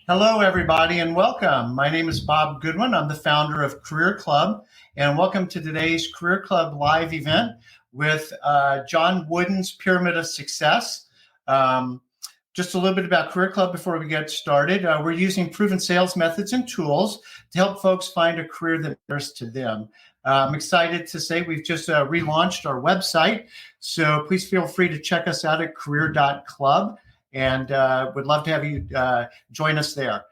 Hello, everybody, and welcome. My name is Bob Goodwin. I'm the founder of Career Club, and welcome to today's Career Club live event with John Wooden's Pyramid of Success. Just a little bit about Career Club before we get started. We're using proven sales methods and tools to help folks find a career that matters to them. I'm excited to say we've just relaunched our website, so please feel free to check us out at career.club. And would love to have you join us there.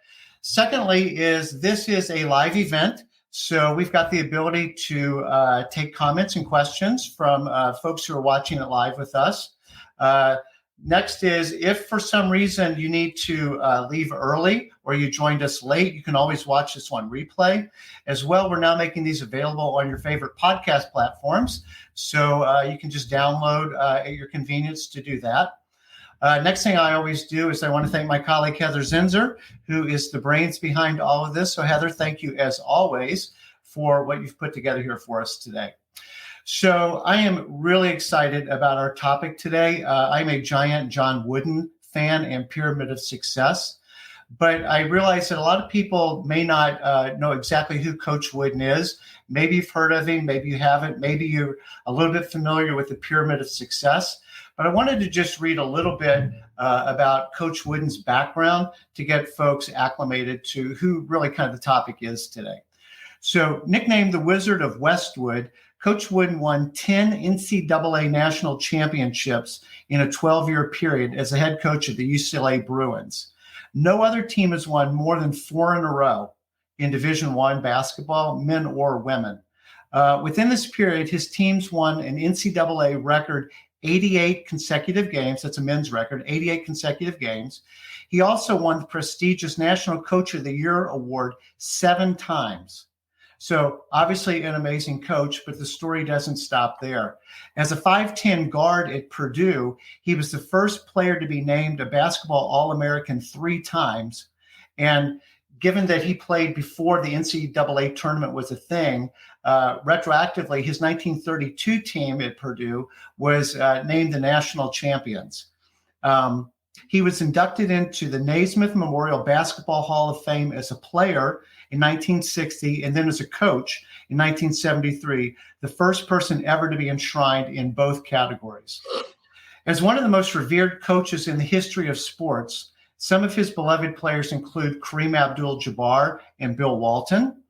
Secondly, this is a live event, so we've got the ability to take comments and questions from folks who are watching it live with us. Next is, if for some reason you need to leave early or you joined us late, you can always watch this on replay. As well, we're now making these available on your favorite podcast platforms, so you can just download at your convenience to do that. Next thing I always do is I want to thank my colleague, Heather Zinzer, who is the brains behind all of this. So Heather, thank you as always for what you've put together here for us today. So I am really excited about our topic today. I'm a giant John Wooden fan and Pyramid of Success, but I realize that a lot of people may not know exactly who Coach Wooden is. Maybe you've heard of him, maybe you haven't, maybe you're a little bit familiar with the Pyramid of Success. But I wanted to just read a little bit about Coach Wooden's background to get folks acclimated to who really kind of the topic is today. So nicknamed the Wizard of Westwood, Coach Wooden won 10 NCAA national championships in a 12-year period as a head coach of the UCLA Bruins. No other team has won more than 4 in a row in Division I basketball, men or women. Within this period, his teams won an NCAA record 88 consecutive games. That's a men's record, 88 consecutive games. He also won the prestigious National Coach of the Year award 7 times. So obviously an amazing coach, but the story doesn't stop there. As a 5'10 guard at Purdue, he was the first player to be named a basketball All-American 3 times. And given that he played before the NCAA tournament was a thing, retroactively, his 1932 team at Purdue was named the national champions. He was inducted into the Naismith Memorial Basketball Hall of Fame as a player in 1960, and then as a coach in 1973, the first person ever to be enshrined in both categories. As one of the most revered coaches in the history of sports, some of his beloved players include Kareem Abdul-Jabbar and Bill Walton.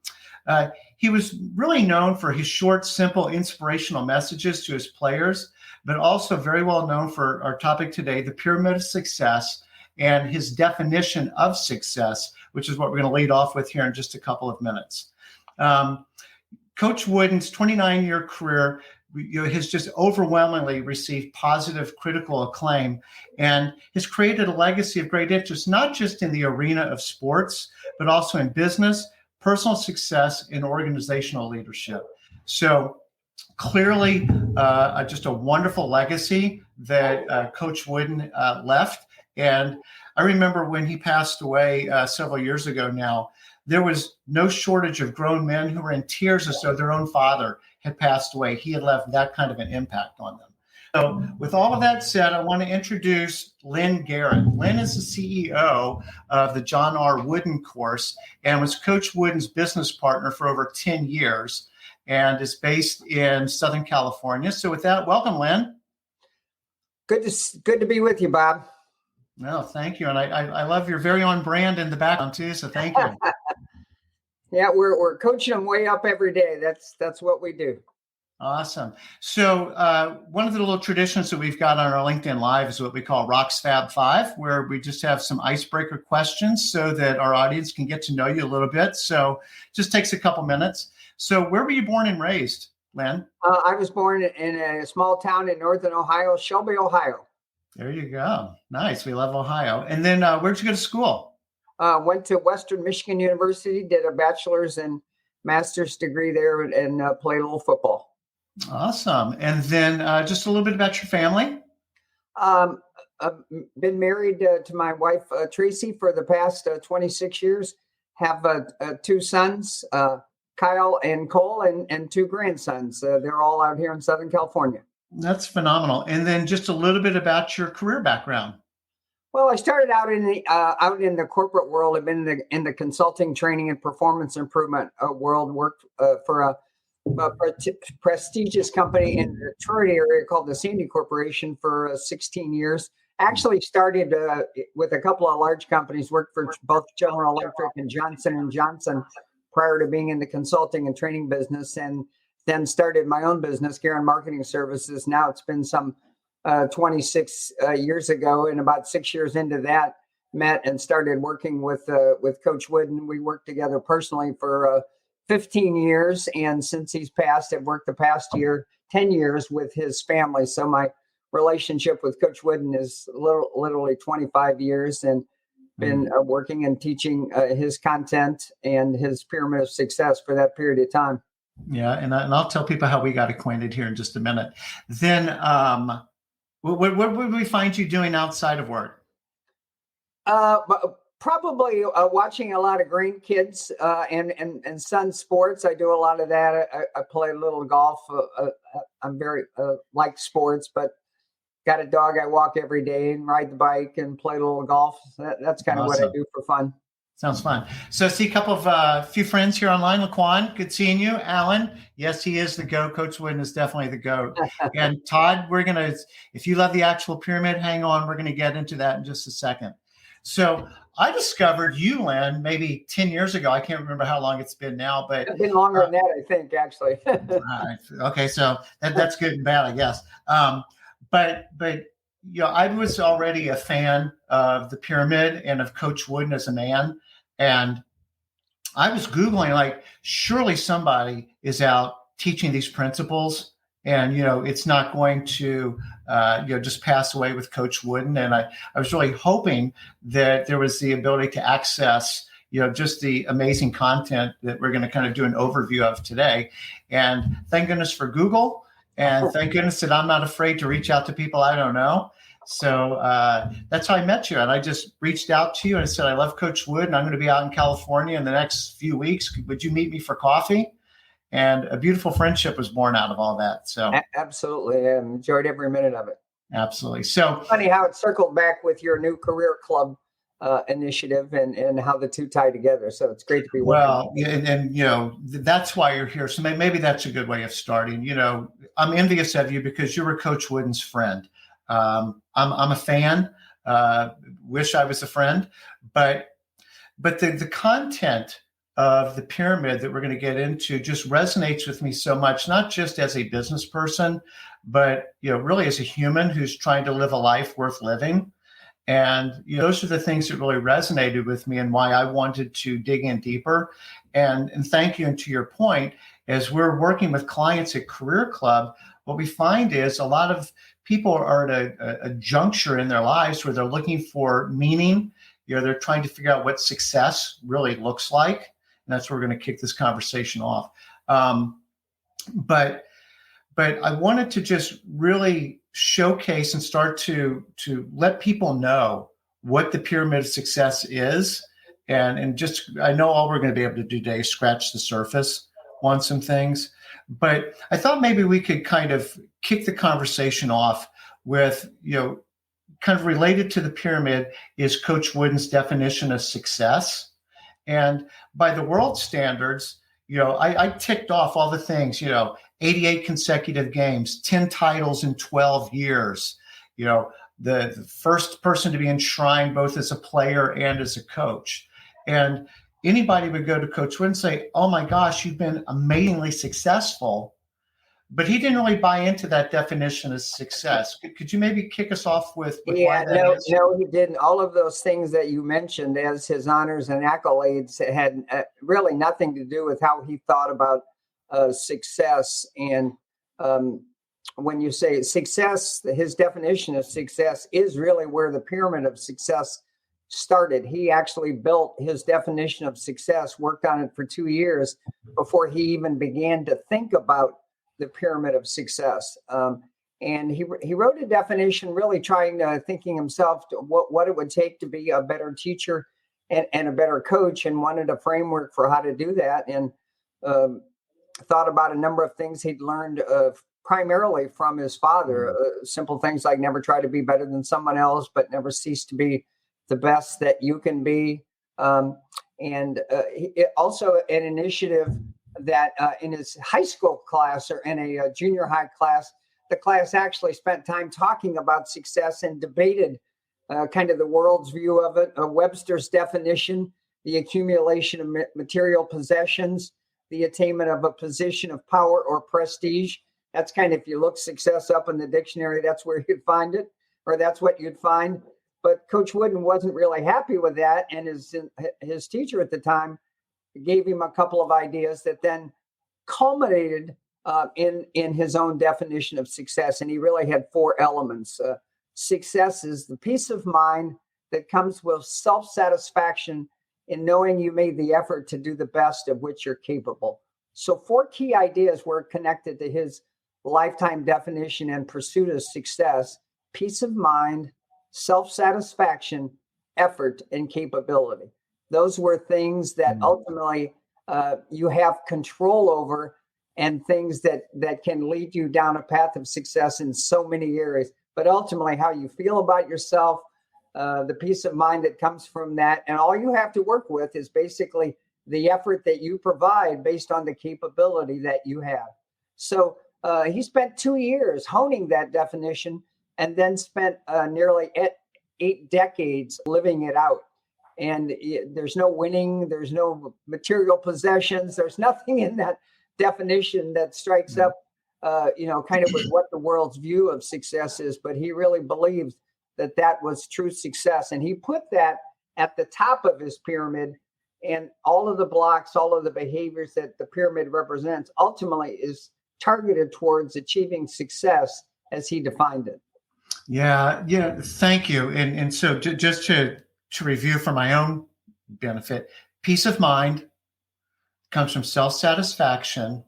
He was really known for his short, simple, inspirational messages to his players, but also very well known for our topic today, the Pyramid of Success, and his definition of success, which is what we're going to lead off with here in just a couple of minutes. Coach Wooden's 29-year career has just overwhelmingly received positive critical acclaim and has created a legacy of great interest, not just in the arena of sports, but also in business, personal success, and organizational leadership. So clearly just a wonderful legacy that Coach Wooden left. And I remember when he passed away several years ago now, there was no shortage of grown men who were in tears as though their own father had passed away. He had left that kind of an impact on them. So with all of that said, I want to introduce Lynn Garrett. Lynn is the CEO of the John R. Wooden course and was Coach Wooden's business partner for over 10 years and is based in Southern California. So with that, welcome, Lynn. Good to be with you, Bob. No, thank you. And I love your very own brand in the background too. So thank you. Yeah, we're coaching them way up every day. That's what we do. Awesome. So one of the little traditions that we've got on our LinkedIn Live is what we call Rocks Fab 5, where we just have some icebreaker questions so that our audience can get to know you a little bit. So it just takes a couple minutes. So where were you born and raised, Lynn? I was born in a small town in northern Ohio, Shelby, Ohio. There you go. Nice. We love Ohio. And then where'd you go to school? Went to Western Michigan University, did a bachelor's and master's degree there, and played a little football. Awesome. And then just a little bit about your family. I've been married to my wife, Tracy, for the past 26 years. Have 2 sons, Kyle and Cole, and 2 grandsons. They're all out here in Southern California. That's phenomenal. And then just a little bit about your career background. Well, I started out in the corporate world. I've been in the consulting, training, and performance improvement world. Worked for prestigious company in the Detroit area called the Sandy Corporation for 16 years. Actually started with a couple of large companies. Worked for both General Electric and Johnson & Johnson prior to being in the consulting and training business, and then started my own business, Guerin Marketing Services. Now it's been some 26 years ago, and about 6 years into that, met and started working with Coach Wooden. We worked together personally for 15 years, and since he's passed, I've worked the past 10 years with his family. So my relationship with Coach Wooden is literally 25 years, and been working and teaching his content and his Pyramid of Success for that period of time. Yeah, and I'll tell people how we got acquainted here in just a minute. Then, what would we find you doing outside of work? Probably watching a lot of grandkids and son sports. I do a lot of that. I play a little golf. I'm very like sports, but got a dog I walk every day and ride the bike and play a little golf. That's kind of what I do for fun. Sounds fun. So I see a couple of few friends here online. Laquan, good seeing you. Alan, yes, he is the GOAT. Coach Wooden is definitely the GOAT. And Todd, if you love the actual pyramid, hang on. We're going to get into that in just a second. So I discovered you, Lynn, maybe 10 years ago. I can't remember how long it's been now, but it's been longer than that, I think, actually. Okay, so that's good and bad, I guess. But I was already a fan of the pyramid and of Coach Wooden as a man. And I was Googling, like, surely somebody is out teaching these principles, and, it's not going to, just pass away with Coach Wooden. And I was really hoping that there was the ability to access, just the amazing content that we're going to kind of do an overview of today. And thank goodness for Google. And thank goodness that I'm not afraid to reach out to people I don't know. So that's how I met you. And I just reached out to you and I said, I love Coach Wood, and I'm going to be out in California in the next few weeks. Would you meet me for coffee? And a beautiful friendship was born out of all that. So absolutely. I enjoyed every minute of it. Absolutely. So funny how it circled back with your new career club initiative and how the two tie together. So it's great to be well, and that's why you're here. So maybe that's a good way of starting. I'm envious of you because you were Coach Wooden's friend. I'm a fan. Wish I was a friend, but the content of the pyramid that we're going to get into just resonates with me so much, not just as a business person, but really as a human who's trying to live a life worth living. And those are the things that really resonated with me and why I wanted to dig in deeper. And thank you. And to your point, as we're working with clients at Career Club, what we find is a lot of people are at a juncture in their lives where they're looking for meaning. They're trying to figure out what success really looks like. And that's where we're going to kick this conversation off. But I wanted to just really showcase and start to let people know what the pyramid of success is. And just, I know all we're going to be able to do today is scratch the surface on some things. But I thought maybe we could kind of kick the conversation off with, kind of related to the pyramid is Coach Wooden's definition of success. And by the world standards, I ticked off all the things, 88 consecutive games, 10 titles in 12 years, the first person to be enshrined both as a player and as a coach. And anybody would go to Coach Wooden and say, oh my gosh, you've been amazingly successful. But he didn't really buy into that definition of success. Could you maybe kick us off with why that is? No, he didn't. All of those things that you mentioned as his honors and accolades had really nothing to do with how he thought about success. And when you say success, his definition of success is really where the pyramid of success started. He actually built his definition of success, worked on it for 2 years before he even began to think about the pyramid of success. And he wrote a definition really thinking himself what it would take to be a better teacher and a better coach, and wanted a framework for how to do that. And thought about a number of things he'd learned primarily from his father. Simple things like never try to be better than someone else, but never cease to be the best that you can be. Also an initiative that in his high school class or in a junior high class, the class actually spent time talking about success and debated kind of the world's view of it, Webster's definition, the accumulation of material possessions, the attainment of a position of power or prestige. That's kind of, if you look success up in the dictionary, that's where you'd find it, or that's what you'd find. But Coach Wooden wasn't really happy with that. And his teacher at the time gave him a couple of ideas that then culminated in his own definition of success. And he really had 4 elements. Success is the peace of mind that comes with self-satisfaction in knowing you made the effort to do the best of which you're capable. So 4 key ideas were connected to his lifetime definition and pursuit of success: peace of mind, self-satisfaction, effort, and capability. Those were things that ultimately you have control over, and things that can lead you down a path of success in so many areas. But ultimately, how you feel about yourself, the peace of mind that comes from that, and all you have to work with is basically the effort that you provide based on the capability that you have. So he spent 2 years honing that definition, and then spent nearly 8 decades living it out. And there's no winning, there's no material possessions, there's nothing in that definition that strikes up, kind of with what the world's view of success is. But he really believed that was true success. And he put that at the top of his pyramid, and all of the blocks, all of the behaviors that the pyramid represents ultimately is targeted towards achieving success as he defined it. Yeah. Thank you. And so just to review for my own benefit, peace of mind comes from self-satisfaction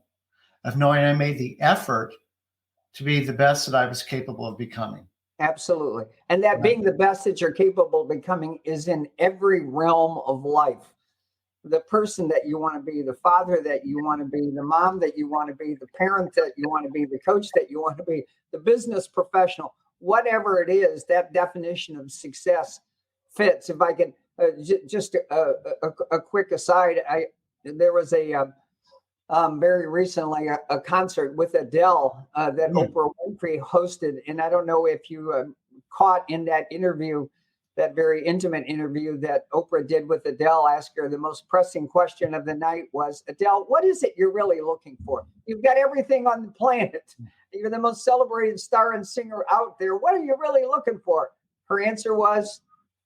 of knowing I made the effort to be the best that I was capable of becoming. Absolutely. And that being the best that you're capable of becoming is in every realm of life. The person that you want to be, the father that you want to be, the mom that you want to be, the parent that you want to be, the coach that you want to be, the business professional, whatever it is, that definition of success fits. If I can just a quick aside, there was a very recently a concert with Adele that Oprah Winfrey hosted, and I don't know if you caught in that interview, that very intimate interview that Oprah did with Adele. Asked her the most pressing question of the night was, Adele, what is it you're really looking for? You've got everything on the planet. You're the most celebrated star and singer out there. What are you really looking for? Her answer was,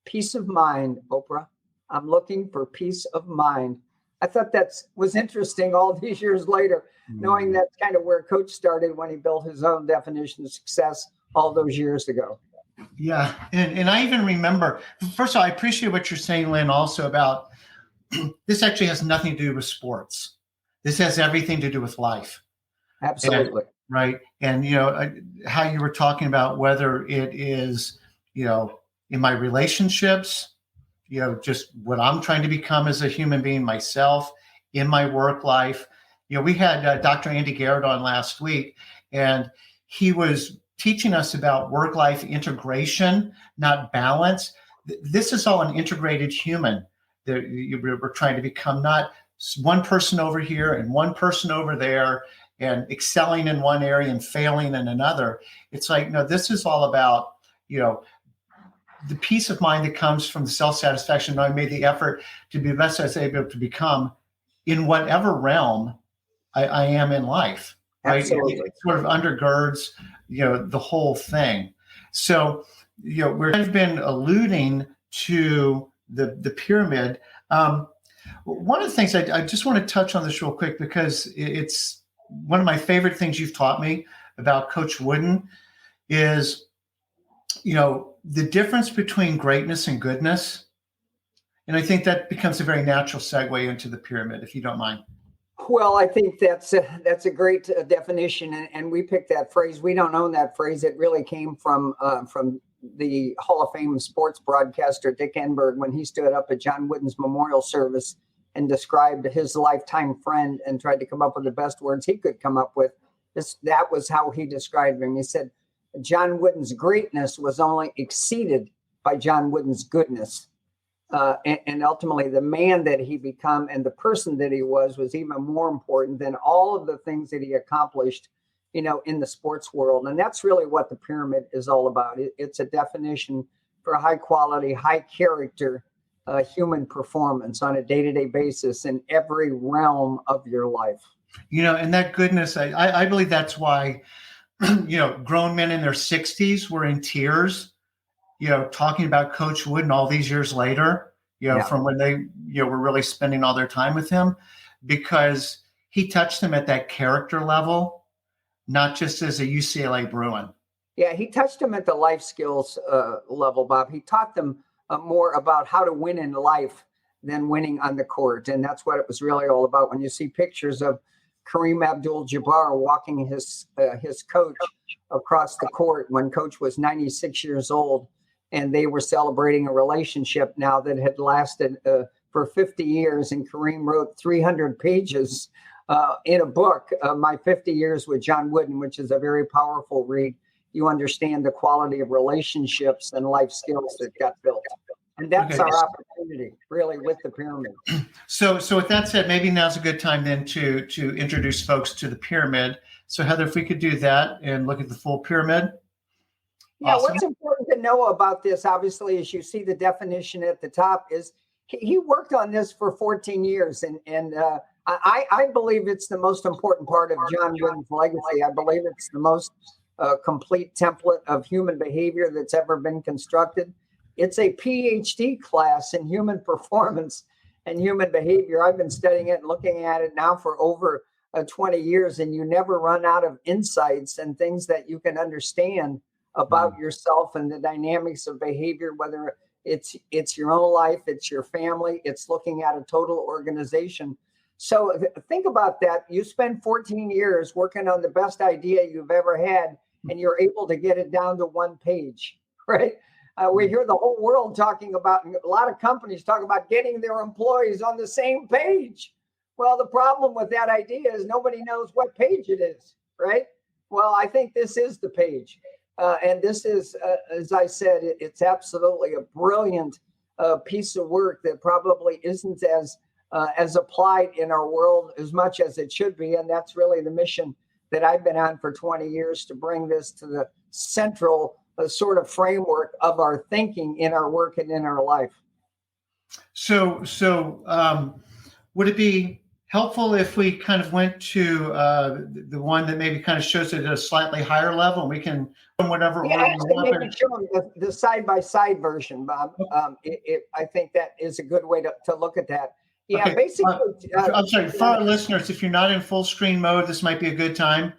peace of mind, Oprah. I'm looking for peace of mind. I thought that was interesting all these years later, knowing that's kind of where Coach started when he built his own definition of success all those years ago. Yeah. And I even remember, first of all, I appreciate what you're saying, Lynn, also about this actually has nothing to do with sports. This has everything to do with life. Absolutely. Right. And, how you were talking about whether it is, in my relationships, just what I'm trying to become as a human being myself, in my work life. We had Dr. Andy Garrett on last week, and he was teaching us about work-life integration, not balance. This is all an integrated human that we're trying to become, not one person over here and one person over there and excelling in one area and failing in another. It's like, no, this is all about, the peace of mind that comes from the self-satisfaction. I made the effort to be the best I was able to become in whatever realm I am in life. Right? Absolutely. It sort of undergirds, the whole thing. So, we've kind of been alluding to the pyramid. One of the things I just want to touch on this real quick, because it's one of my favorite things you've taught me about Coach Wooden is, the difference between greatness and goodness. And I think that becomes a very natural segue into the pyramid, if you don't mind. Well, I think that's a great definition, and we picked that phrase. We don't own that phrase. It really came from the Hall of Fame sports broadcaster Dick Enberg when he stood up at John Wooden's memorial service and described his lifetime friend and tried to come up with the best words he could come up with. That was how he described him. He said, John Wooden's greatness was only exceeded by John Wooden's goodness. And ultimately, the man that he became and the person that he was even more important than all of the things that he accomplished, in the sports world. And that's really what the pyramid is all about. It's a definition for high quality, high character human performance on a day-to-day basis in every realm of your life. And that goodness, I believe that's why, grown men in their 60s were in tears, talking about Coach Wooden all these years later, from when they, were really spending all their time with him, because he touched them at that character level, not just as a UCLA Bruin. Yeah, he touched them at the life skills level, Bob. He taught them more about how to win in life than winning on the court. And that's what it was really all about. When you see pictures of Kareem Abdul-Jabbar walking his coach across the court when Coach was 96 years old, and they were celebrating a relationship now that had lasted for 50 years. And Kareem wrote 300 pages in a book, My 50 Years with John Wooden, which is a very powerful read. You understand the quality of relationships and life skills that got built. And that's our opportunity, really, with the pyramid. So with that said, maybe now's a good time then to introduce folks to the pyramid. So Heather, if we could do that and look at the full pyramid. Yeah, awesome. What's important to know about this, obviously, as you see the definition at the top, is he worked on this for 14 years. And I believe it's the most important part of John Wooden's legacy. I believe it's the most complete template of human behavior that's ever been constructed. It's a PhD class in human performance and human behavior. I've been studying it and looking at it now for over 20 years, and you never run out of insights and things that you can understand about yourself and the dynamics of behavior, whether it's your own life, it's your family, it's looking at a total organization. So think about that. You spend 14 years working on the best idea you've ever had, and you're able to get it down to one page, right? We hear the whole world talking about, a lot of companies talk about getting their employees on the same page. Well, the problem with that idea is nobody knows what page it is, right? Well, I think this is the page. And this is, as I said, it's absolutely a brilliant piece of work that probably isn't as applied in our world as much as it should be. And that's really the mission that I've been on for 20 years, to bring this to the central sort of framework of our thinking in our work and in our life. So would it be helpful if we kind of went to the one that maybe kind of shows it at a slightly higher level, and we can, whatever order actually, maybe show them the side-by-side version, Bob. I think that is a good way to look at that. Yeah, okay. Basically. I'm sorry, for our listeners, if you're not in full screen mode, this might be a good time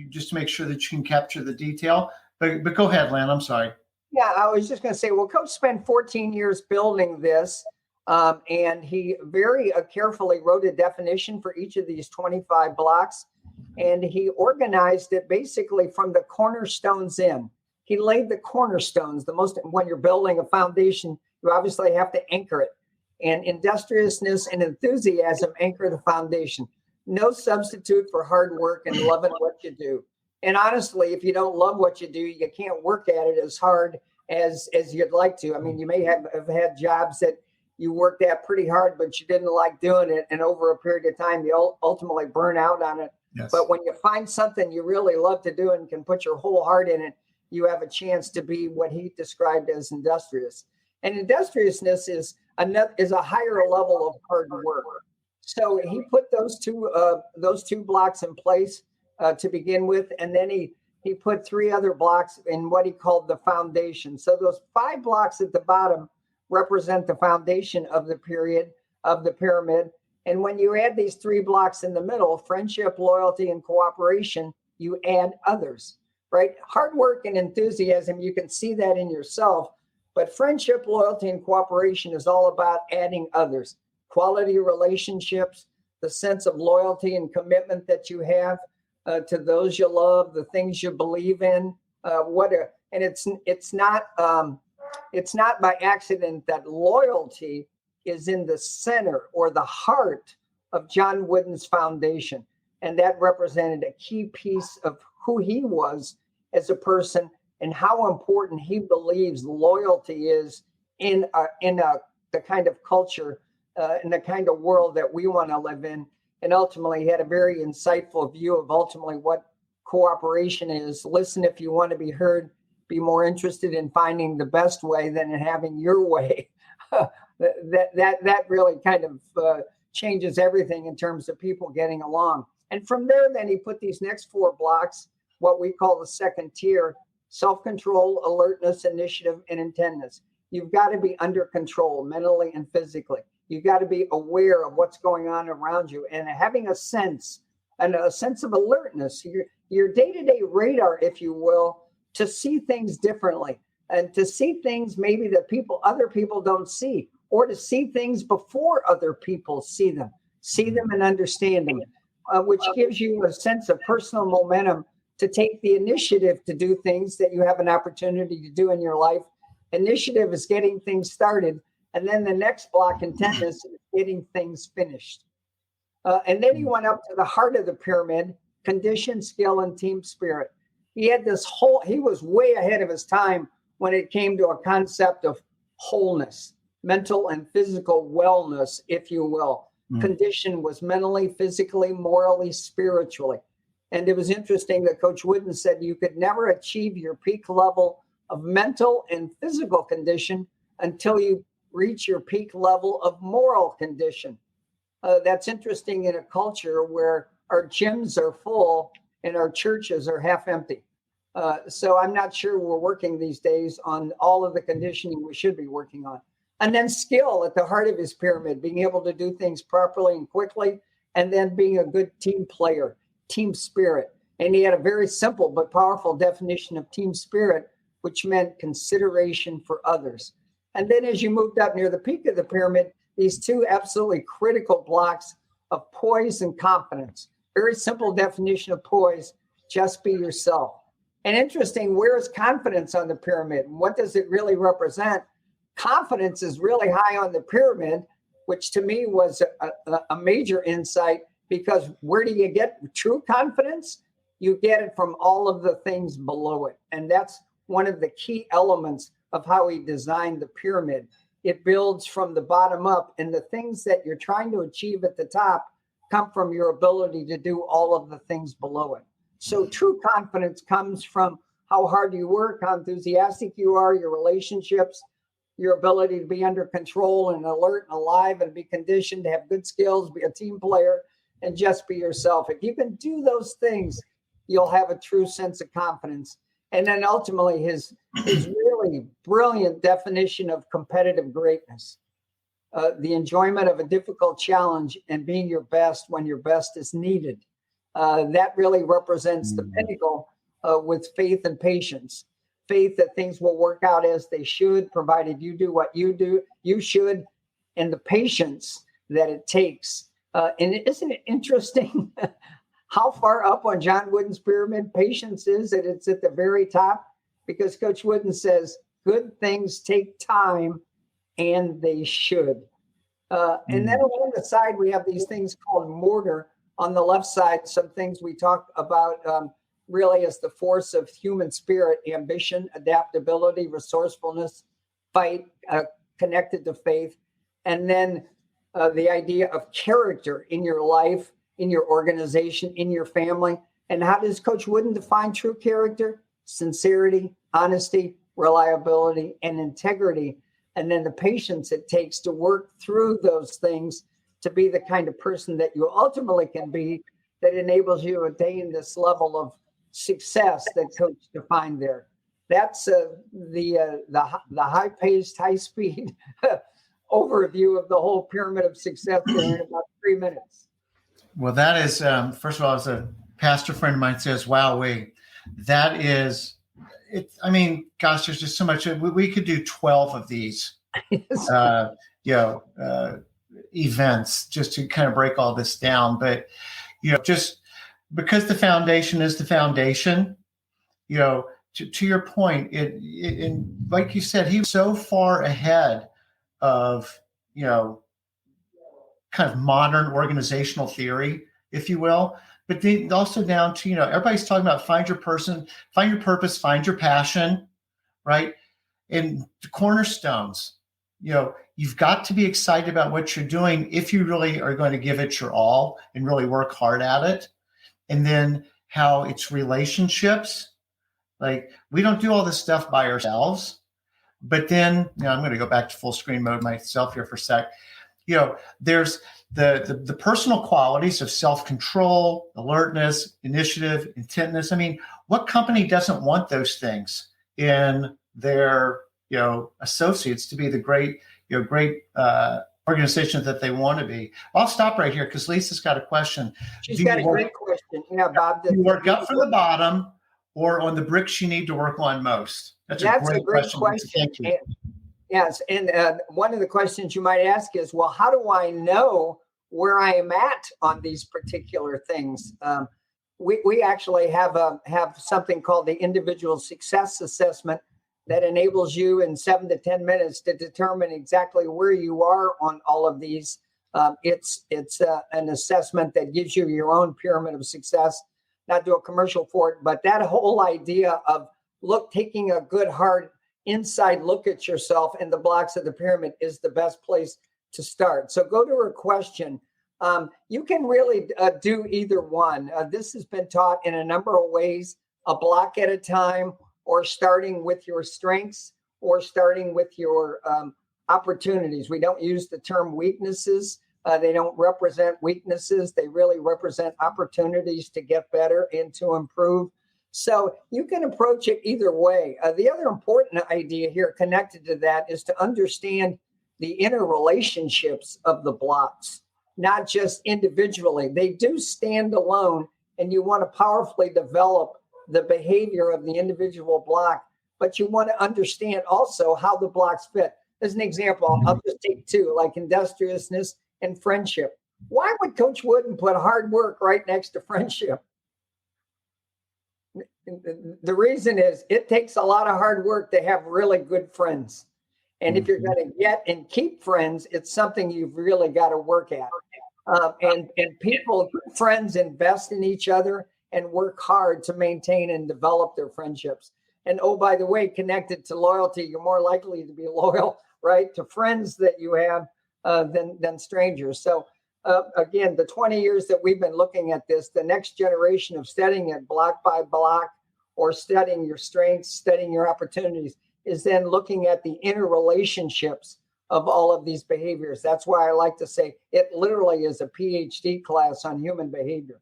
just to make sure that you can capture the detail. But go ahead, Len. I'm sorry. Yeah, I was just going to say, well, Coach spent 14 years building this, and he very carefully wrote a definition for each of these 25 blocks, and he organized it basically from the cornerstones in. He laid the cornerstones. When you're building a foundation, you obviously have to anchor it. And industriousness and enthusiasm anchor the foundation. No substitute for hard work and loving what you do. And honestly, if you don't love what you do, you can't work at it as hard as you'd like to. I mean, you may have had jobs that you worked at pretty hard, but you didn't like doing it. And over a period of time, you ultimately burn out on it. Yes. But when you find something you really love to do and can put your whole heart in it, you have a chance to be what he described as industrious. And industriousness is a higher level of hard work. So he put those two blocks in place to begin with, and then he put three other blocks in what he called the foundation. So those 5 blocks at the bottom represent the foundation of the pyramid. And when you add these 3 blocks in the middle, friendship, loyalty, and cooperation, you add others, right? Hard work and enthusiasm, you can see that in yourself. But friendship, loyalty, and cooperation is all about adding others. Quality relationships, the sense of loyalty and commitment that you have to those you love, the things you believe in. And it's not by accident that loyalty is in the center or the heart of John Wooden's foundation. And that represented a key piece of who he was as a person and how important he believes loyalty is in the kind of culture and the kind of world that we want to live in. And ultimately, he had a very insightful view of ultimately what cooperation is. Listen if you want to be heard, be more interested in finding the best way than in having your way. that really kind of changes everything in terms of people getting along. And from there, then he put these next 4 blocks, what we call the second tier: self-control, alertness, initiative, and intentness. You've got to be under control mentally and physically. You've got to be aware of what's going on around you and having a sense of alertness, your day-to-day radar, if you will, to see things differently and to see things maybe that other people don't see, or to see things before other people see them and understand them, which gives you a sense of personal momentum to take the initiative to do things that you have an opportunity to do in your life. Initiative is getting things started. And then the next block, intentness, is getting things finished. And then he went up to the heart of the pyramid: condition, skill, and team spirit. He was way ahead of his time when it came to a concept of wholeness, mental and physical wellness, if you will. Condition was mentally, physically, morally, spiritually. And it was interesting that Coach Wooden said you could never achieve your peak level of mental and physical condition until you reach your peak level of moral condition. That's interesting in a culture where our gyms are full and our churches are half empty. So I'm not sure we're working these days on all of the conditioning we should be working on. And then skill at the heart of his pyramid, being able to do things properly and quickly, and then being a good team player, team spirit. And he had a very simple but powerful definition of team spirit, which meant consideration for others. And then as you moved up near the peak of the pyramid, these 2 absolutely critical blocks of poise and confidence. Very simple definition of poise: just be yourself. And interesting, where is confidence on the pyramid? What does it really represent? Confidence is really high on the pyramid, which to me was a major insight, because where do you get true confidence? You get it from all of the things below it. And that's one of the key elements of how he designed the pyramid. It builds from the bottom up, and the things that you're trying to achieve at the top come from your ability to do all of the things below it. So true confidence comes from how hard you work, how enthusiastic you are, your relationships, your ability to be under control and alert and alive and be conditioned to have good skills, be a team player, and just be yourself. If you can do those things, you'll have a true sense of confidence. And then ultimately his really brilliant definition of competitive greatness, the enjoyment of a difficult challenge and being your best when your best is needed. That really represents the pinnacle with faith and patience. Faith that things will work out as they should, provided you do what you should, and the patience that it takes. And isn't it interesting how far up on John Wooden's pyramid patience is, that it's at the very top? Because Coach Wooden says good things take time, and they should. And then along the side, we have these things called mortar. On the left side, some things we talk about really as the force of human spirit: ambition, adaptability, resourcefulness, fight, connected to faith. And then the idea of character in your life, in your organization, in your family. And how does Coach Wooden define true character? Sincerity, honesty, reliability, and integrity. And then the patience it takes to work through those things to be the kind of person that you ultimately can be, that enables you to attain this level of success that Coach defined there. That's the high-paced, high-speed overview of the whole pyramid of success there in about 3 minutes. Well, that is, first of all, as a pastor friend of mine says, wow, that is, I mean, gosh, there's just so much. We could do 12 of these, events just to kind of break all this down. But, just because the foundation is the foundation, to your point, it like you said, he was so far ahead of, kind of modern organizational theory, if you will, but then also down to, everybody's talking about find your person, find your purpose, find your passion, right? And the cornerstones, you've got to be excited about what you're doing if you really are going to give it your all and really work hard at it. And then how it's relationships. Like, we don't do all this stuff by ourselves. But then, I'm going to go back to full screen mode myself here for a sec. There's the personal qualities of self-control, alertness, initiative, intentness. I mean, what company doesn't want those things in their, associates to be the great organization that they want to be? I'll stop right here because Lisa's got a question. She's got a great question. Yeah, Bob. Do you work up from the bottom or on the bricks you need to work on most? That's a great question. Thank you. Yes. And one of the questions you might ask is, well, how do I know where I am at on these particular things? We actually have something called the Individual Success Assessment that enables you in 7 to 10 minutes to determine exactly where you are on all of these. It's an assessment that gives you your own pyramid of success. Not do a commercial for it, but that whole idea of taking a good hard inside look at yourself and the blocks of the pyramid is the best place to start. So go to her question. You can really do either one. This has been taught in a number of ways, a block at a time, or starting with your strengths, or starting with your opportunities. We don't use the term weaknesses. They don't represent weaknesses. They really represent opportunities to get better and to improve. So you can approach it either way. The other important idea here connected to that is to understand the interrelationships of the blocks, not just individually. They do stand alone, and you want to powerfully develop the behavior of the individual block, but you want to understand also how the blocks fit. As an example, I'll just take two, like industriousness and friendship. Why would Coach Wooden put hard work right next to friendship? The reason is it takes a lot of hard work to have really good friends. And if you're going to get and keep friends, it's something you've really got to work at. And people, friends, invest in each other and work hard to maintain and develop their friendships. And oh, by the way, connected to loyalty, you're more likely to be loyal, right, to friends that you have than strangers. So again, the 20 years that we've been looking at this, the next generation of studying it block by block, or studying your strengths, studying your opportunities, is then looking at the interrelationships of all of these behaviors. That's why I like to say it literally is a PhD class on human behavior.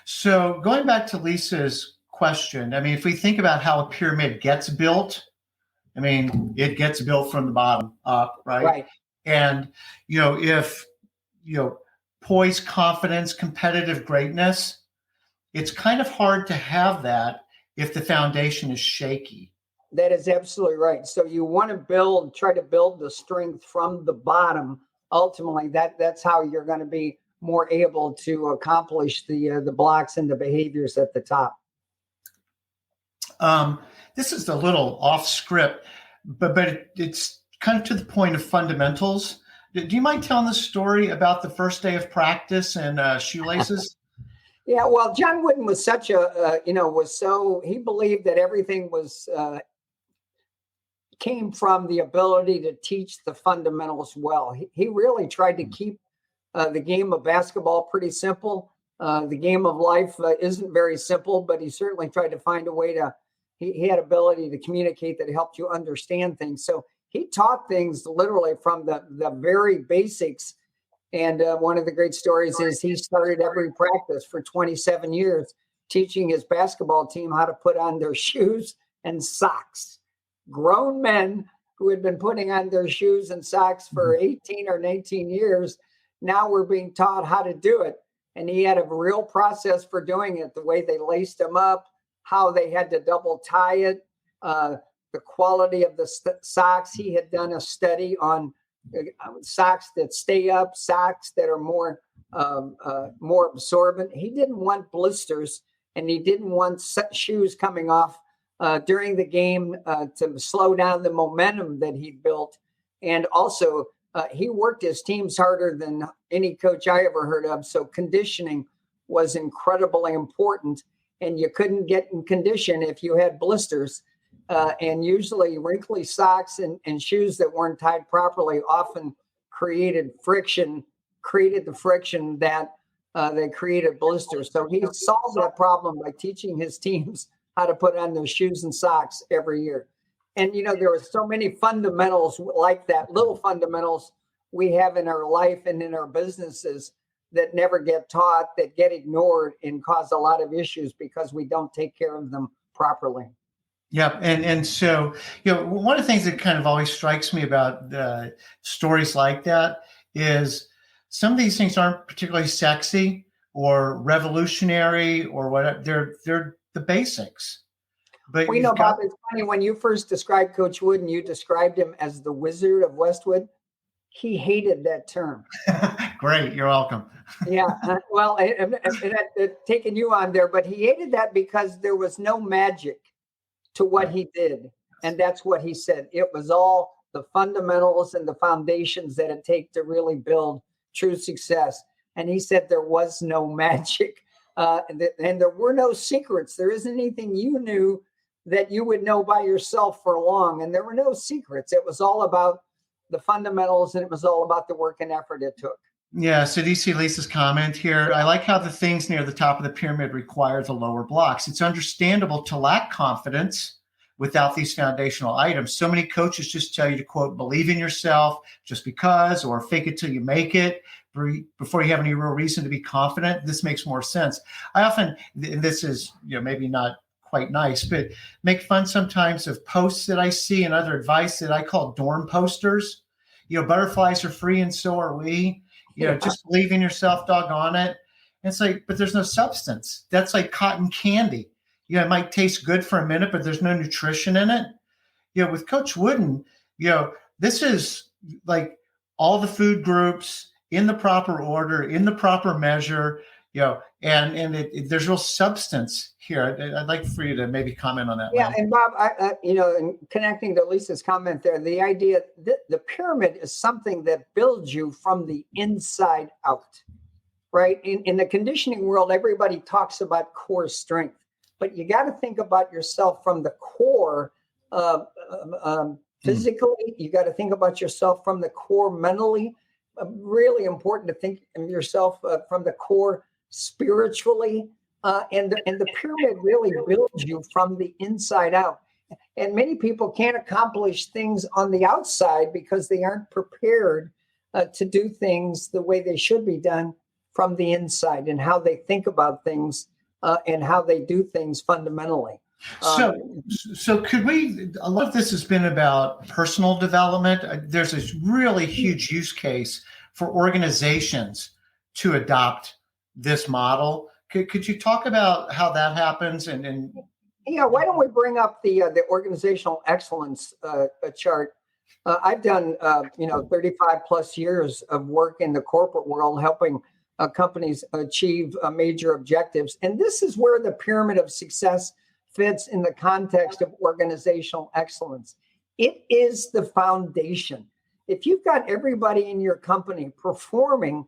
So going back to Lisa's question, I mean, if we think about how a pyramid gets built, I mean, it gets built from the bottom up, right? Right. And, if, poise, confidence, competitive greatness, it's kind of hard to have that if the foundation is shaky. That is absolutely right. So you want to try to build the strength from the bottom. Ultimately, that's how you're going to be more able to accomplish the blocks and the behaviors at the top. This is a little off script, but it's kind of to the point of fundamentals. Do you mind telling the story about the first day of practice and shoelaces? Yeah, well, John Wooden was such he believed that everything came from the ability to teach the fundamentals well. He really tried to keep the game of basketball pretty simple. The game of life isn't very simple, but he certainly tried to find a way he had ability to communicate that helped you understand things. So he taught things literally from the very basics. And one of the great stories is he started every practice for 27 years teaching his basketball team how to put on their shoes and socks. Grown men who had been putting on their shoes and socks for 18 or 19 years, now were being taught how to do it. And he had a real process for doing it, the way they laced them up, how they had to double tie it, the quality of the socks. He had done a study on socks that stay up, socks that are more absorbent. He didn't want blisters, and he didn't want shoes coming off during the game to slow down the momentum that he built. And also, he worked his teams harder than any coach I ever heard of. So conditioning was incredibly important, and you couldn't get in condition if you had blisters. And usually wrinkly socks and shoes that weren't tied properly often created the friction that they created blisters. So he solved that problem by teaching his teams how to put on their shoes and socks every year. And, there were so many fundamentals like that, little fundamentals we have in our life and in our businesses that never get taught, that get ignored and cause a lot of issues because we don't take care of them properly. Yeah. And so, one of the things that kind of always strikes me about stories like that is some of these things aren't particularly sexy or revolutionary or whatever. They're the basics. But Bob, it's funny, when you first described Coach Wooden, you described him as the Wizard of Westwood. He hated that term. Great. You're welcome. Yeah. Well, I'm taking you on there, but he hated that because there was no magic to what he did. And that's what he said. It was all the fundamentals and the foundations that it takes to really build true success. And he said there was no magic and there were no secrets. There isn't anything you knew that you would know by yourself for long. And there were no secrets. It was all about the fundamentals, and it was all about the work and effort it took. Yeah. So do you see Lisa's comment here? I like how the things near the top of the pyramid require the lower blocks. It's understandable to lack confidence without these foundational items. So many coaches just tell you to, quote, believe in yourself just because, or fake it till you make it before you have any real reason to be confident. This makes more sense. I often, and this is, maybe not quite nice, but make fun sometimes of posts that I see and other advice that I call dorm posters. Butterflies are free and so are we. Just believe in yourself, doggone it. And it's like, but there's no substance. That's like cotton candy. It might taste good for a minute, but there's no nutrition in it. With Coach Wooden, this is like all the food groups in the proper order, in the proper measure, and there's real substance here. I'd like for you to maybe comment on that. Yeah, and Bob, in connecting to Lisa's comment there, the idea that the pyramid is something that builds you from the inside out, right? In the conditioning world, everybody talks about core strength, but you got to think about yourself from the core physically. You got to think about yourself from the core mentally. Really important to think of yourself from the core spiritually. And the pyramid really builds you from the inside out. And many people can't accomplish things on the outside because they aren't prepared to do things the way they should be done from the inside, and how they think about things and how they do things fundamentally. So could we, a lot of this has been about personal development. There's a really huge use case for organizations to adopt this model. Could you talk about how that happens? And yeah, why don't we bring up the organizational excellence chart? I've done 35 plus years of work in the corporate world, helping companies achieve major objectives, and this is where the pyramid of success fits in the context of organizational excellence. It is the foundation. If you've got everybody in your company performing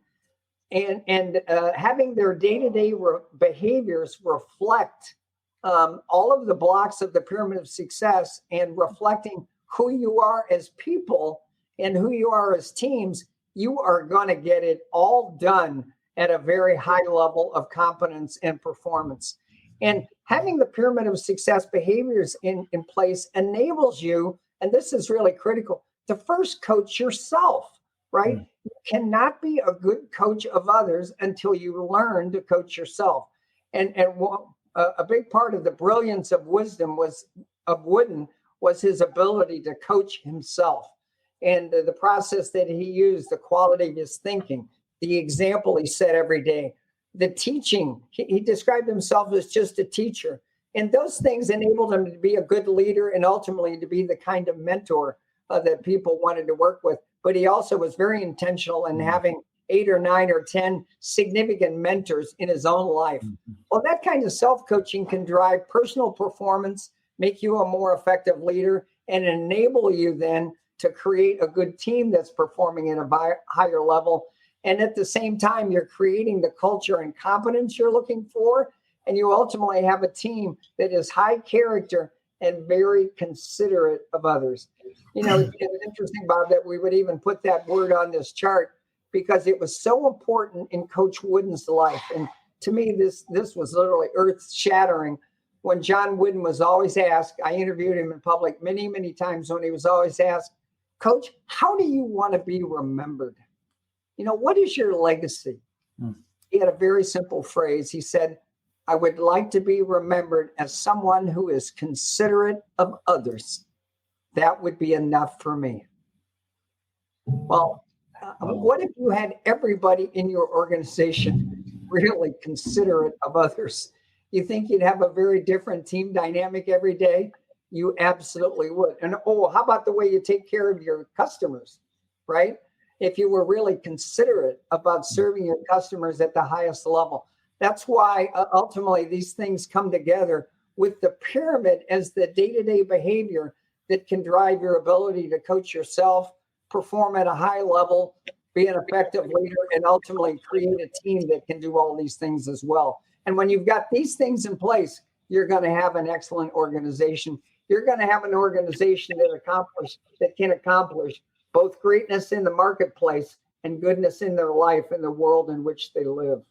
and having their day-to-day behaviors reflect all of the blocks of the pyramid of success, and reflecting who you are as people and who you are as teams, you are going to get it all done at a very high level of competence and performance. And having the pyramid of success behaviors in place enables you, and this is really critical, to first coach yourself, right? Mm. You cannot be a good coach of others until you learn to coach yourself. And a big part of the brilliance of Wooden was his ability to coach himself, and the process that he used, the quality of his thinking, the example he set every day, the teaching. He described himself as just a teacher, and those things enabled him to be a good leader and ultimately to be the kind of mentor that people wanted to work with. But he also was very intentional in having 8 or 9 or 10 significant mentors in his own life. Well, that kind of self-coaching can drive personal performance, make you a more effective leader, and enable you then to create a good team that's performing at a higher level. And at the same time, you're creating the culture and competence you're looking for. And you ultimately have a team that is high character and very considerate of others. You know, it's interesting, Bob, that we would even put that word on this chart because it was so important in Coach Wooden's life. And to me, this was literally earth-shattering when John Wooden was always asked. I interviewed him in public many, many times when he was always asked, Coach, how do you want to be remembered? You know, what is your legacy? He had a very simple phrase. He said, I would like to be remembered as someone who is considerate of others. That would be enough for me. Well, what if you had everybody in your organization really considerate of others? You think you'd have a very different team dynamic every day? You absolutely would. And how about the way you take care of your customers, right? If you were really considerate about serving your customers at the highest level. That's why ultimately these things come together with the pyramid as the day-to-day behavior that can drive your ability to coach yourself, perform at a high level, be an effective leader, and ultimately create a team that can do all these things as well. And when you've got these things in place, you're going to have an excellent organization. You're going to have an organization that can accomplish both greatness in the marketplace and goodness in their life and the world in which they live.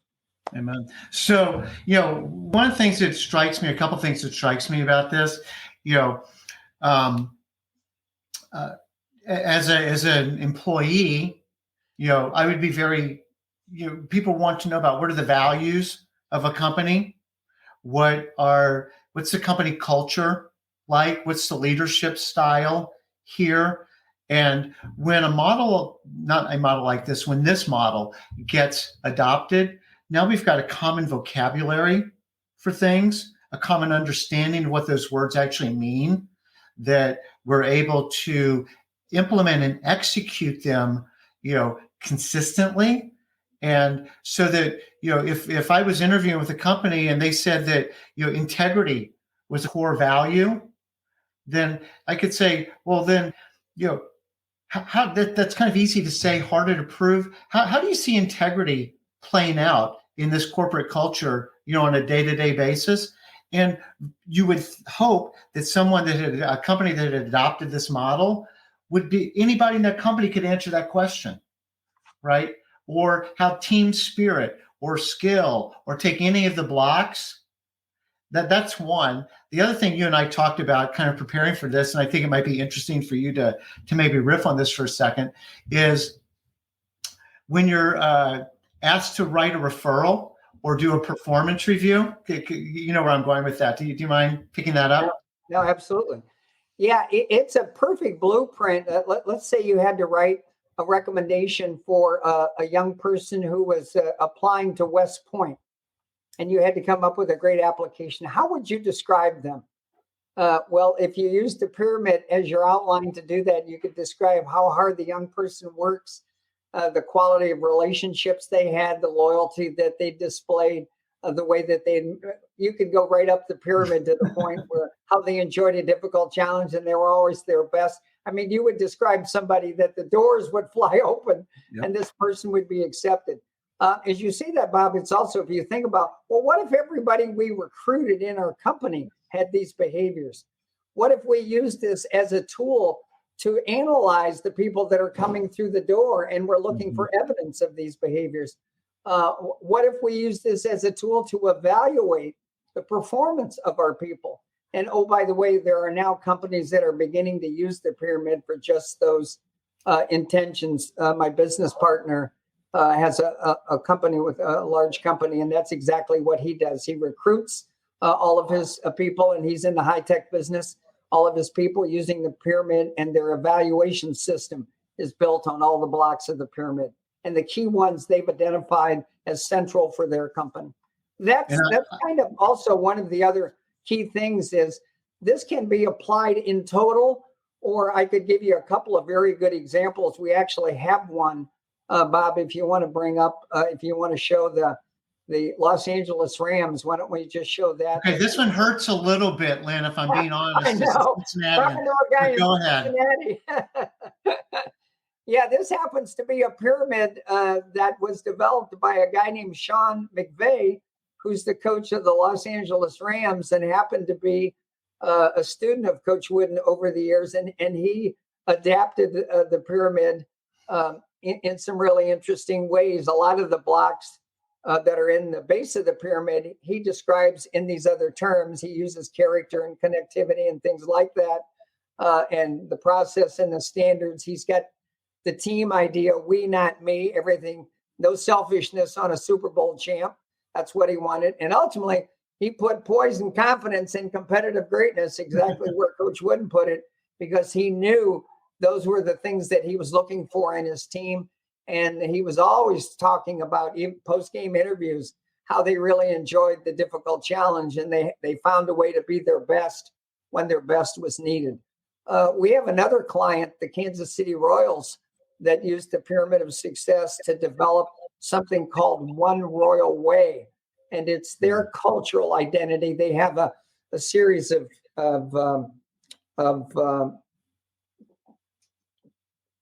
Amen. So, you know, one of the things that strikes me, a couple of things that strikes me about this, you know, as an employee, you know, I would be very, you know, people want to know about what are the values of a company, what's the company culture like, what's the leadership style here. And when not a model like this, when this model gets adopted, now we've got a common vocabulary for things, a common understanding of what those words actually mean, that we're able to implement and execute them, you know, consistently. And so that, you know, if I was interviewing with a company and they said that, you know, integrity was a core value, then I could say, well, then, you know, how that's kind of easy to say, harder to prove. How do you see integrity playing out in this corporate culture, you know, on a day-to-day basis? And you would hope that a company that had adopted this model would be anybody in that company could answer that question, right? Or have team spirit or skill or take any of the blocks. That's one. The other thing you and I talked about kind of preparing for this, and I think it might be interesting for you to maybe riff on this for a second, is when you're asked to write a referral or do a performance review. You know where I'm going with that. Do you mind picking that up? No, absolutely. Yeah, it's a perfect blueprint. Let's say you had to write a recommendation for a young person who was applying to West Point, and you had to come up with a great application. How would you describe them? Well, if you use the pyramid as your outline to do that, you could describe how hard the young person works, the quality of relationships they had, the loyalty that they displayed, the way that you could go right up the pyramid to the point where how they enjoyed a difficult challenge and they were always their best. I mean, you would describe somebody that the doors would fly open and this person would be accepted. As you say that, Bob, it's also, if you think about, well, what if everybody we recruited in our company had these behaviors? What if we used this as a tool to analyze the people that are coming through the door and we're looking for evidence of these behaviors? What if we use this as a tool to evaluate the performance of our people? And oh, by the way, there are now companies that are beginning to use the pyramid for just those intentions. My business partner has a company with a large company, and that's exactly what he does. He recruits all of his people, and he's in the high-tech business. All of his people using the pyramid, and their evaluation system is built on all the blocks of the pyramid. And the key ones they've identified as central for their company. That's kind of also one of the other key things is this can be applied in total, or I could give you a couple of very good examples. We actually have one, Bob, if you want to bring up, if you want to show the Los Angeles Rams, why don't we just show that? Okay, this one hurts a little bit, Lynn, if I'm being honest. I know. Cincinnati. Go ahead. Yeah, this happens to be a pyramid that was developed by a guy named Sean McVay, who's the coach of the Los Angeles Rams and happened to be a student of Coach Wooden over the years. And he adapted the pyramid in some really interesting ways. A lot of the blocks that are in the base of the pyramid, he describes in these other terms. He uses character and connectivity and things like that. And the process and the standards. He's got the team idea, we, not me, everything, no selfishness on a Super Bowl champ. That's what he wanted. And ultimately, he put poise and confidence in competitive greatness, exactly where Coach Wooden put it, because he knew those were the things that he was looking for in his team. And he was always talking about, even post-game interviews, how they really enjoyed the difficult challenge and they found a way to be their best when their best was needed. We have another client, the Kansas City Royals, that used the Pyramid of Success to develop something called One Royal Way. And it's their cultural identity. They have a series of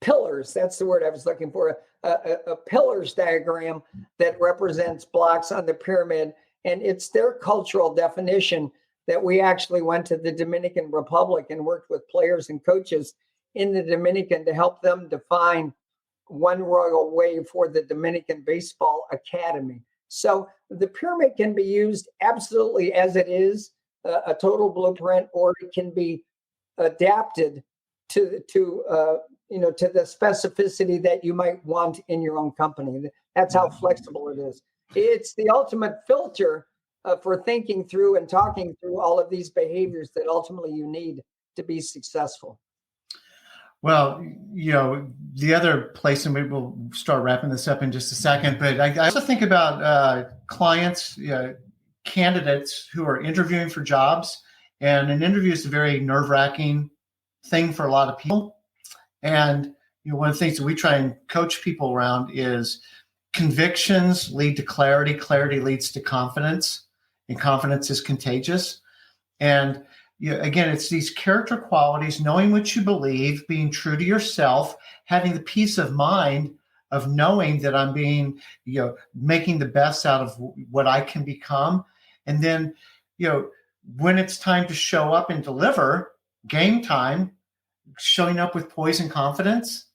pillars. That's the word I was looking for. A pillars diagram that represents blocks on the pyramid. And it's their cultural definition that we actually went to the Dominican Republic and worked with players and coaches in the Dominican to help them define One Royal Way for the Dominican Baseball Academy. So the pyramid can be used absolutely as it is, a total blueprint, or it can be adapted to the specificity that you might want in your own company. That's how flexible it is. It's the ultimate filter for thinking through and talking through all of these behaviors that ultimately you need to be successful. Well, the other place, and we will start wrapping this up in just a second, but I also think about clients, candidates who are interviewing for jobs. And an interview is a very nerve-wracking thing for a lot of people. And one of the things that we try and coach people around is convictions lead to clarity. Clarity leads to confidence, and confidence is contagious. And again, it's these character qualities, knowing what you believe, being true to yourself, having the peace of mind of knowing that I'm being, making the best out of what I can become. And then, when it's time to show up and deliver, game time, showing up with poise and confidence.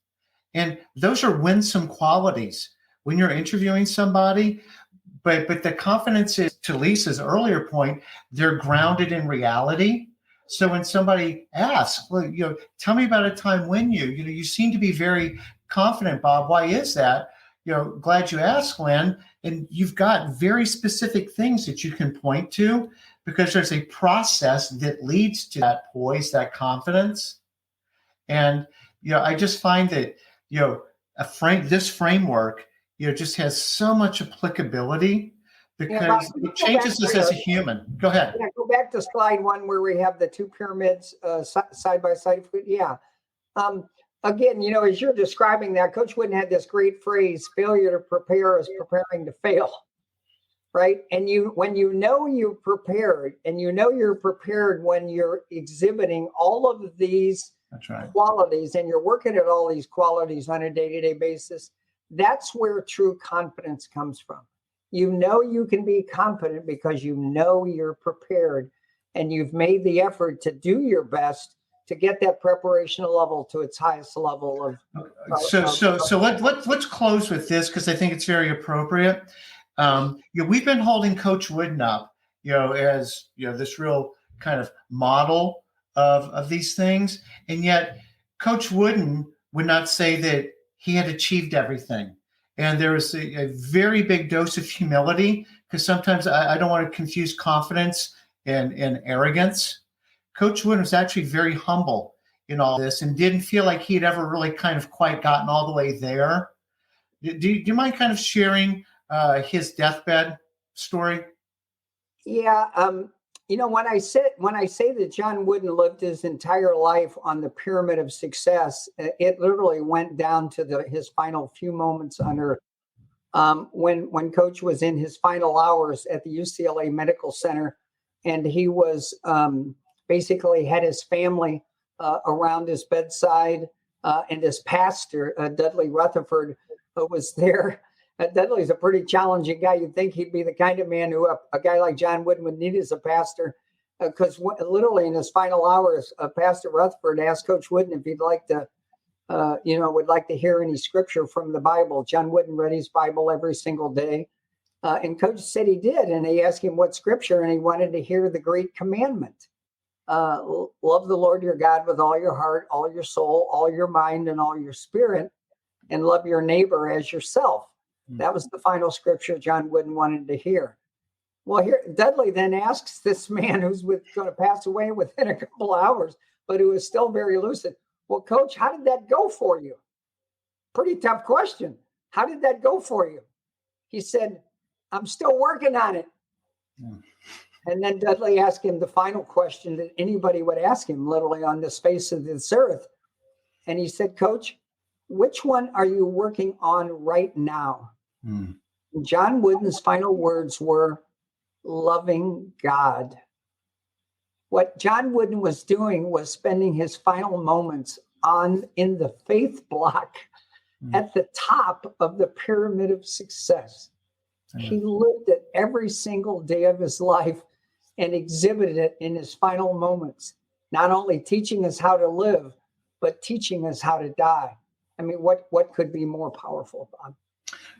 And those are winsome qualities when you're interviewing somebody. But the confidence is, to Lisa's earlier point, they're grounded in reality. So when somebody asks, well, tell me about a time when you seem to be very confident, Bob. Why is that? Glad you asked, Lynn. And you've got very specific things that you can point to, because there's a process that leads to that poise, that confidence. And, I just find that, this framework, just has so much applicability because it changes us as a human. Go ahead. Yeah, go back to slide 1 where we have the two pyramids side by side. Yeah. Again, as you're describing that, Coach Wooden had this great phrase: failure to prepare is preparing to fail. Right. And when you're prepared, and you're prepared when you're exhibiting all of these qualities, and you're working at all these qualities on a day-to-day basis, that's where true confidence comes from. You can be confident because you're prepared, and you've made the effort to do your best to get that preparation level to its highest level of. So let's close with this, because I think it's very appropriate. We've been holding Coach Wooden up, as this real kind of model of these things, and yet Coach Wooden would not say that he had achieved everything. And there's a very big dose of humility, because sometimes I don't want to confuse confidence and arrogance. Coach Wooden was actually very humble in all this and didn't feel like he'd ever really kind of quite gotten all the way there. Do you mind kind of sharing his deathbed story? Yeah. When I say that John Wooden lived his entire life on the pyramid of success, it literally went down to his final few moments on Earth. When Coach was in his final hours at the UCLA Medical Center, and he was basically had his family around his bedside, and his pastor, Dudley Rutherford, was there. Dudley's a pretty challenging guy. You'd think he'd be the kind of man who a guy like John Wooden would need as a pastor, because literally in his final hours, Pastor Rutherford asked Coach Wooden if he'd like to, would like to hear any scripture from the Bible. John Wooden read his Bible every single day. And Coach said he did. And he asked him what scripture, and he wanted to hear the great commandment. Love the Lord your God with all your heart, all your soul, all your mind, and all your spirit, and love your neighbor as yourself. That was the final scripture John Wooden wanted to hear. Well, here Dudley then asks this man who's going to pass away within a couple of hours, but who is still very lucid. Well, Coach, how did that go for you? Pretty tough question. How did that go for you? He said, I'm still working on it. And then Dudley asked him the final question that anybody would ask him, literally on the face of this earth. And he said, Coach, which one are you working on right now? John Wooden's final words were, loving God. What John Wooden was doing was spending his final moments in the faith block at the top of the pyramid of success. He lived it every single day of his life and exhibited it in his final moments, not only teaching us how to live, but teaching us how to die. I mean, what could be more powerful, Bob?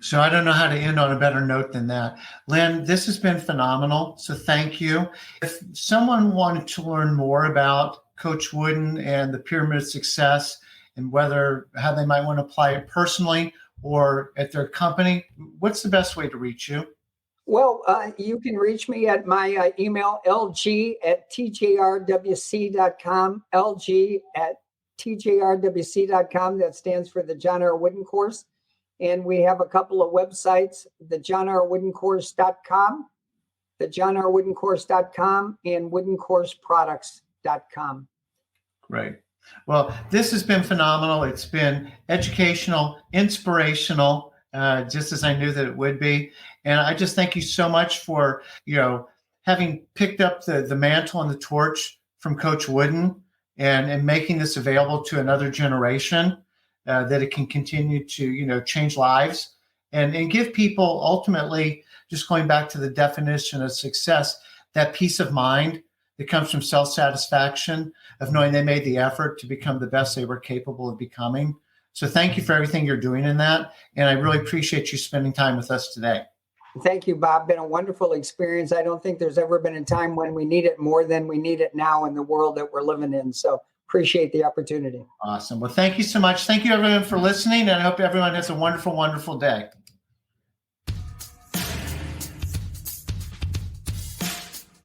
So I don't know how to end on a better note than that. Lynn, this has been phenomenal. So thank you. If someone wanted to learn more about Coach Wooden and the Pyramid of Success and how they might want to apply it personally or at their company, what's the best way to reach you? Well, you can reach me at my email, lg@tjrwc.com, lg@tjrwc.com. That stands for the John R. Wooden Course. And we have a couple of websites, the johnrwoodencourse.com, the johnrwoodencourse.com, and woodencourseproducts.com. Great. Well, this has been phenomenal. It's been educational, inspirational, just as I knew that it would be. And I just thank you so much for, having picked up the mantle and the torch from Coach Wooden and making this available to another generation. That it can continue to, change lives and give people ultimately, just going back to the definition of success, that peace of mind that comes from self-satisfaction of knowing they made the effort to become the best they were capable of becoming. So thank you for everything you're doing in that. And I really appreciate you spending time with us today. Thank you, Bob. Been a wonderful experience. I don't think there's ever been a time when we need it more than we need it now in the world that we're living in. So appreciate the opportunity. Awesome. Well, thank you so much. Thank you, everyone, for listening. And I hope everyone has a wonderful, wonderful day.